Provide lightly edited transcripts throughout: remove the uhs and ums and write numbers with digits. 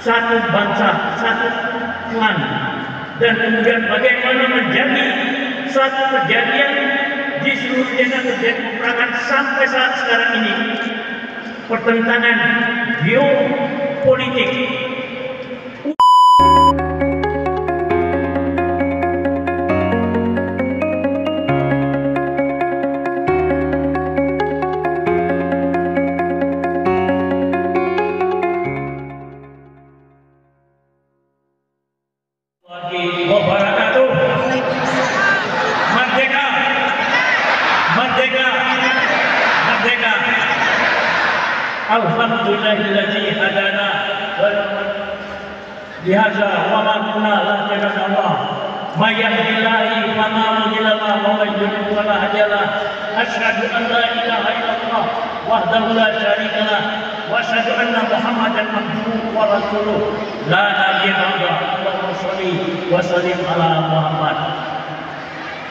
satu bangsa, satu klan, dan kemudian bagaimana menjadi satu kejadian di seluruh dunia terjadi peperangan sampai saat sekarang ini, pertentangan geopolitik. Merdeka, merdeka, merdeka. Alhamdulillahilladzi hadana lihaza wa ma kunna lanahtadiya Allah. May yahdihillahu fala mudilla lahu wa may yudlil fala hadiya lahu. Asyhadu an la ilaha illallah wahdahu la syarika lahu wa asyhadu anna Muhammadan abduhu wa rasuluh. La nabiyya ba'dahu. Allahumma shalli wa sallim ala Muhammad.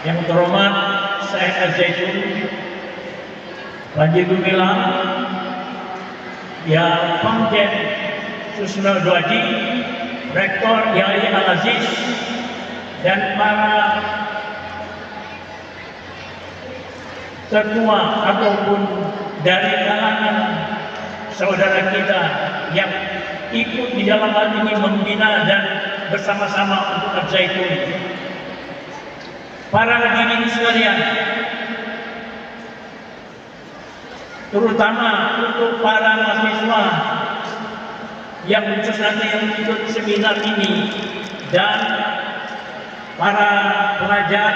Yang terhormat Syekh Az-Zaitun Panji Gumilang, Ya Komjen Susno Dwaji, Rektor Yai Al-Aziz, dan para ketua ataupun dari kalangan saudara kita yang ikut di dalam hal ini membina dan bersama-sama untuk Az-Zaitun. Para hadirin sekalian, terutama untuk para mahasiswa yang khusus nanti yang ikut seminar ini dan para pelajar,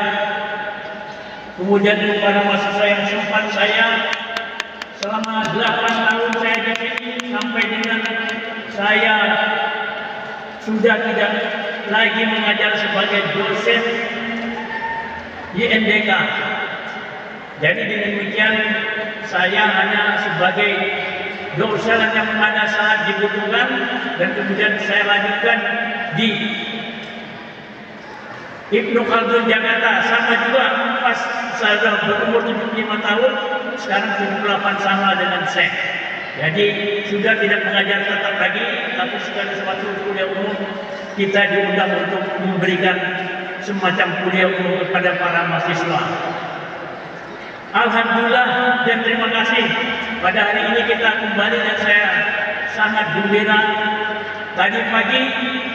kemudian kepada mahasiswa yang sempat saya selama 8 tahun saya di sini sampai dengan saya sudah tidak lagi mengajar sebagai dosen di NDK. Jadi dengan demikian saya hanya sebagai dosen yang pada saat dibutuhkan, dan kemudian saya lanjutkan di Ibnu Khaldun Jakarta, sama juga pas saya sudah berumur 75 tahun, sekarang 78 sama dengan Syekh. Jadi sudah tidak mengajar tetap lagi, tapi segala sesuatu kuliah umum kita diundang untuk memberikan semacam kuliah umum kepada para mahasiswa. Alhamdulillah dan terima kasih, pada hari ini kita kembali dan saya sangat gembira. Tadi pagi,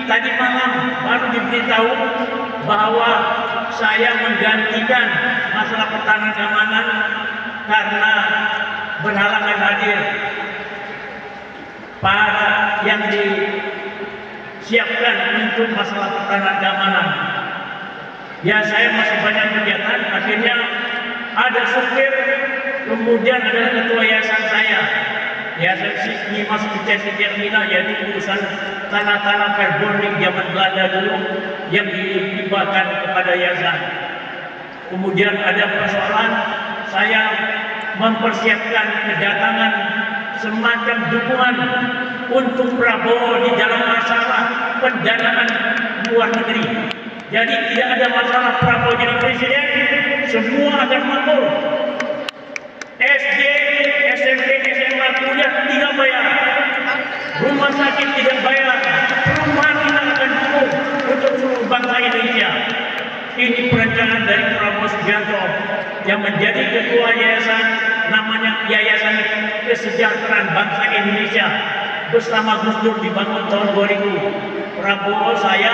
tadi malam baru diberitahu bahwa saya menggantikan masalah pertahanan keamanan karena berhalangan hadir para yang disiapkan untuk masalah pertahanan keamanan. Ya, saya masih banyak kegiatan, akhirnya ada supir, kemudian ada ketua yayasan saya. Yayasan ini masuk ke terminal, yaitu urusan tanah-tanah perboning zaman Belanda dulu yang dihibahkan kepada yayasan. Kemudian ada persoalan saya mempersiapkan kedatangan semacam dukungan untuk Prabowo di dalam masalah pendanaan luar negeri. Jadi tidak ada masalah Prabowo jadi presiden, semua akan makmur. SD, SMP, SMA, kuliah tidak bayar, rumah sakit tidak bayar, perumahan kita akan dukung untuk seluruh bangsa Indonesia. Ini perencanaan dari Prabowo Subianto yang menjadi ketua yayasan, namanya Yayasan Kesejahteraan Bangsa Indonesia, bersama Gus Dur dibangun tahun 2000. Prabowo saya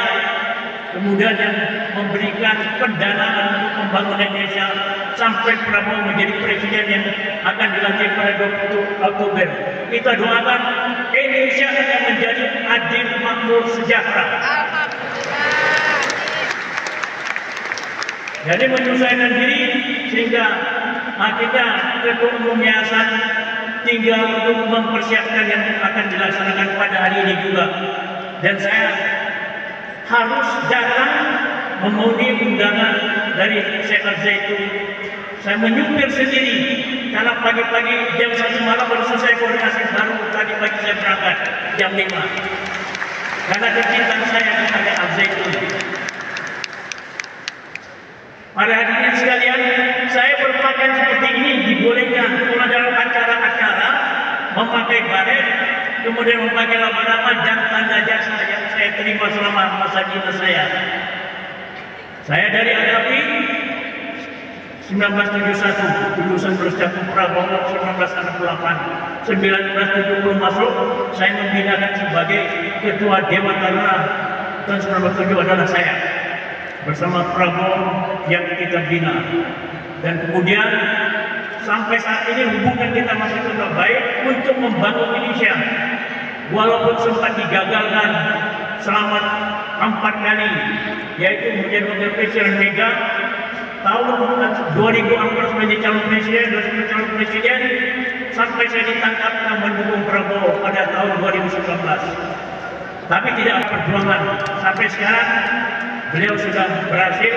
kemudian yang memberikan pendanaan untuk membangun Indonesia sampai Prabowo menjadi presiden yang akan dilantik pada 20 Oktober. Kita doakan Indonesia akan menjadi adil, makmur, sejahtera. Jadi menyesuaikan diri sehingga akhirnya ketua umum yayasan tinggal untuk mempersiapkan yang akan dilaksanakan pada hari ini juga. Dan saya harus datang memenuhi undangan dari Syekh Az-Zaitun. Saya menyupir sendiri karena pagi-pagi jam 1 malam baru selesai koordinasi, baru tadi pagi saya berangkat jam 5 karena kecintaan saya kepada Az-Zaitun. Para hadirin sekalian, saya berpakaian seperti ini dibolehkan kalau dalam acara-acara memakai baret, kemudian memakai laba-laba dan tanda jasa yang saya terima selama masa dinas saya. Saya dari Agapi 1971, lulusan Bercakup Prabowo 1968, 1970 masuk, saya membinakan sebagai Ketua Dewan Taruna tahun 1970 adalah saya bersama Prabowo yang kita bina. Dan kemudian sampai saat ini hubungan kita masih tetap baik untuk membangun Indonesia. Walaupun sempat digagalkan selama 4 kali, yaitu menjadi wakil presiden Mega tahun 2014 menjadi calon presiden, 2019 calon presiden, sampai saya ditangkap mendukung Prabowo pada tahun 2019. Tapi tidak ada perjuangan sampai sekarang. Beliau sudah berhasil.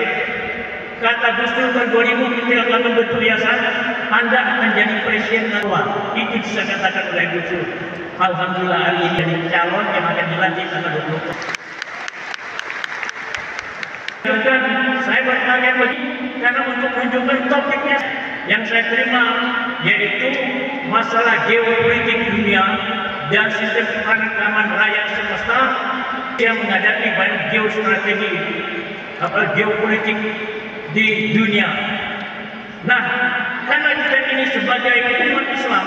Kata Gus Dur tahun 2000 kita akan membentuk yayasan, Anda akan jadi presiden kedua. Itu bisa katakan oleh Gus Dur. Alhamdulillah hari ini jadi calon yang akan dilantik tanggal 20. Dan saya bertanya lagi karena untuk menunjukkan topiknya yang saya terima, yaitu masalah geopolitik dunia dan sistem perangkaman raya semesta yang menghadapi banyak geostrategi geopolitik di dunia. Nah, karena kita ini sebagai umat Islam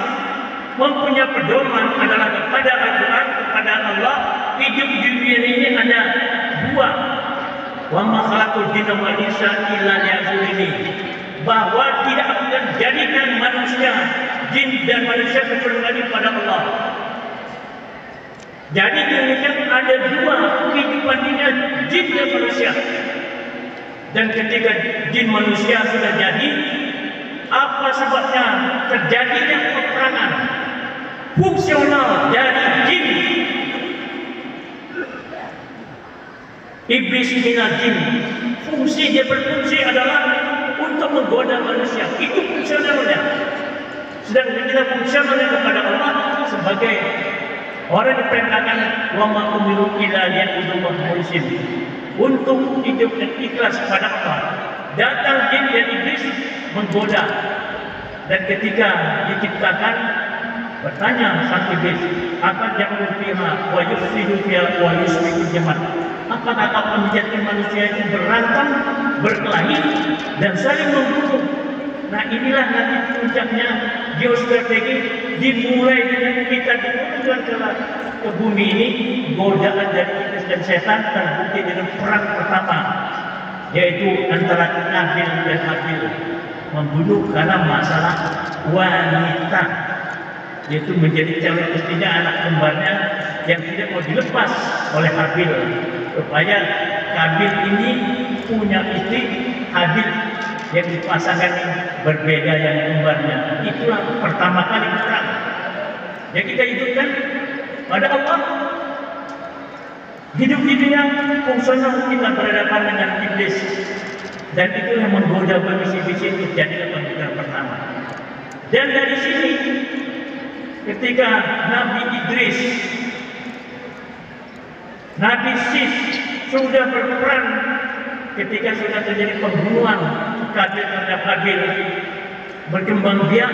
mempunyai pedoman adalah kepada Al-Quran, kepada Allah. Hidup di dunia ini ada dua. Wa ma khalaqul jinna wal insa illa liya'budun, bahwa tidak akan jadikan manusia, jin dan manusia kecuali pada Allah. Jadi demikian ada dua kehidupan dunia, jin dan manusia. Dan ketika jin manusia sudah jadi, apa sebabnya terjadinya peperangan fungsional dari jin? Iblis minal jin, fungsi dia berfungsi adalah untuk menggoda manusia. Itu fungsionalnya. Sedangkan kita fungsionalnya kepada Allah sebagai orang yang diperintahkan wa ma umiru illa liya'budu mukhlishin, untuk hidup dan ikhlas kepada Allah. Datang jin dan iblis menggoda, dan ketika diciptakan bertanya sang iblis, akan ja'u fiha wa yufsidu fiha wa yusbihu jamat. Apakah kau menjadikan manusia itu berantem, berkelahi, dan saling membunuh? Nah, inilah nanti puncaknya geostrategi, dimulai dengan kita diturunkan ke bumi ini. Godaan dari iblis dan setan terbukti dengan perang pertama, yaitu antara Kabil dan Habil, membunuh karena masalah wanita, yaitu menjadi calon istrinya, anak kembarnya yang tidak mau dilepas oleh Habil, supaya Kabil ini punya istri Habil yang dipasangkan berbeda yang kembarnya. Itulah pertama kali perang yang kita hidupkan pada Allah. Hidup di dunia fungsional, kita berhadapan dengan iblis, dan itu yang menggoda bisi-bisi untuk jadi pemikiran pertama. Dan dari sini ketika Nabi Idris, Nabi Sis sudah berperan ketika sudah terjadi pembunuhan Kabil terhadap Habil, berkembang biak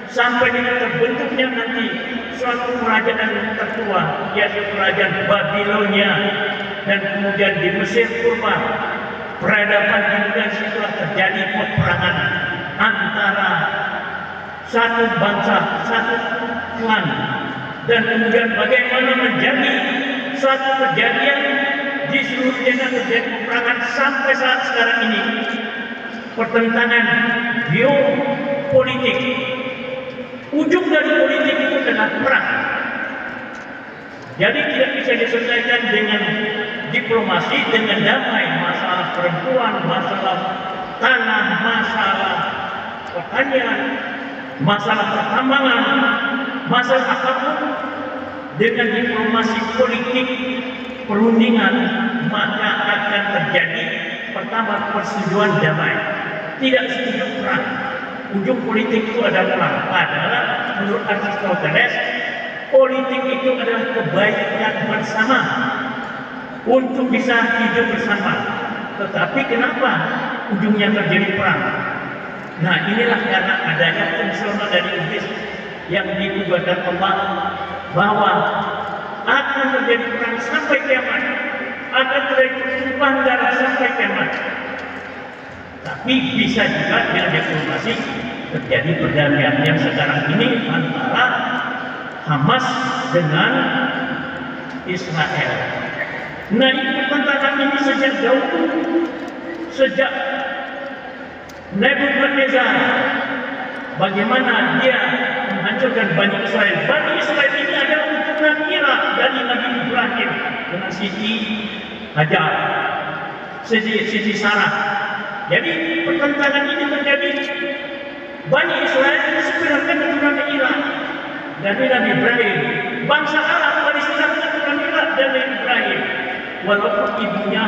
sampai dengan terbentuknya nanti suatu kerajaan yang tertua, yaitu kerajaan Babilonia, dan kemudian di Mesir purba peradaban di dunia situlah terjadi peperangan antara satu bangsa, satu klan, dan kemudian bagaimana menjadi suatu kejadian di seluruh dunia terjadi peperangan sampai saat sekarang ini. Pertentangan geopolitik, ujung dari politik itu adalah perang. Jadi tidak bisa diselesaikan dengan diplomasi, dengan damai. Masalah perempuan, masalah tanah, masalah pertanian, masalah pertambangan, masalah apapun, dengan diplomasi politik perundingan, maka akan terjadi pertama persetujuan damai, tidak setuju perang. Ujung politik itu adalah perang. Adalah menurut Aristoteles, politik itu adalah kebaikan bersama untuk bisa hidup bersama. Tetapi kenapa ujungnya terjadi perang? Nah, inilah karena adanya fungsional dari iblis yang ditugaskan Allah bahwa akan terjadi perang sampai kiamat, akan terjadi tumpahan darah sampai kiamat. Tapi bisa juga dengan diplomasi terjadi perdamaian yang sekarang ini antara Hamas dengan Israel. Nah, ini pertentangan ini sejak jauh, sejak Nebukadnezar, bagaimana dia menghancurkan Bani Israel. Bani Israel ini adalah keturunan Irak dari Nabi Ibrahim dengan Siti Hajar, Siti Sarah. Jadi pertentangan ini terjadi. Bani Israel sebenarnya keturunan Irak dari Nabi Ibrahim. Bangsa Arab Palestina keturunan Irak dari Ibrahim. Walaupun ibunya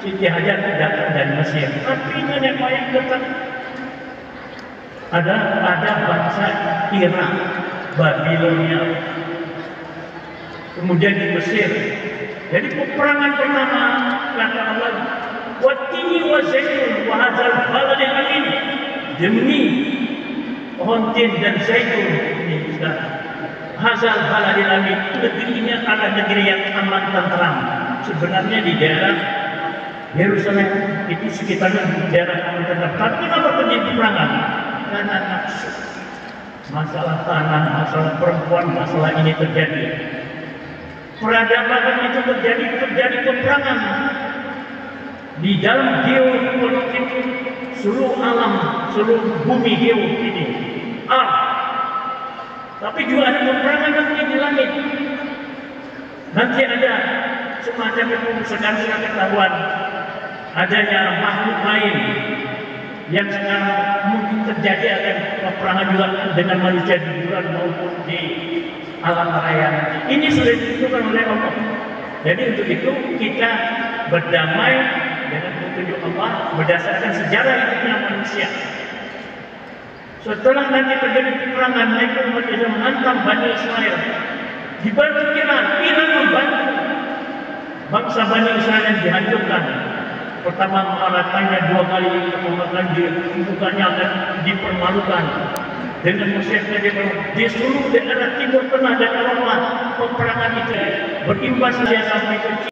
Siti Hajar datang dari Mesir, tapi nenek moyang tetap ada bangsa Irak, Babilonia, kemudian di Mesir. Jadi peperangan pertama kata Allah, "Wattini wa zaitun wa hadzal baladil amin." Demi pohon tin dan zaitun ini sekarang. Hadzal baladil amin, negeri ini adalah negeri yang aman tentram. Sebenarnya di daerah Yerusalem itu sekitarnya daerah aman tentram. Tapi kenapa terjadi peperangan? Karena nafsu, masalah tanah, masalah perempuan, masalah ini terjadi. Peradaban itu terjadi peperangan di dalam geopolitik seluruh alam, seluruh bumi geo ini. Tapi juga ada peperangan nanti di langit. Nanti ada semacam itu sekarang ketahuan adanya makhluk lain yang sekarang mungkin terjadi akan peperangan juga dengan manusia di bulan maupun di alam raya. Ini sudah ditentukan oleh Allah. Jadi untuk itu kita berdamai dengan petunjuk Allah berdasarkan sejarah hidupnya manusia. Setelah nanti terjadi peperangan, mereka menghantam Bani Israel. Dibantu Iran membantu bangsa Bani Israel yang dihancurkan. Pertama mengalahkannya 2 kali, kemudian dihubungkannya akan dipermalukan. Dengan Mesir di seluruh daerah Timur Tengah dan Eropa, peperangan itu berimbas sampai ke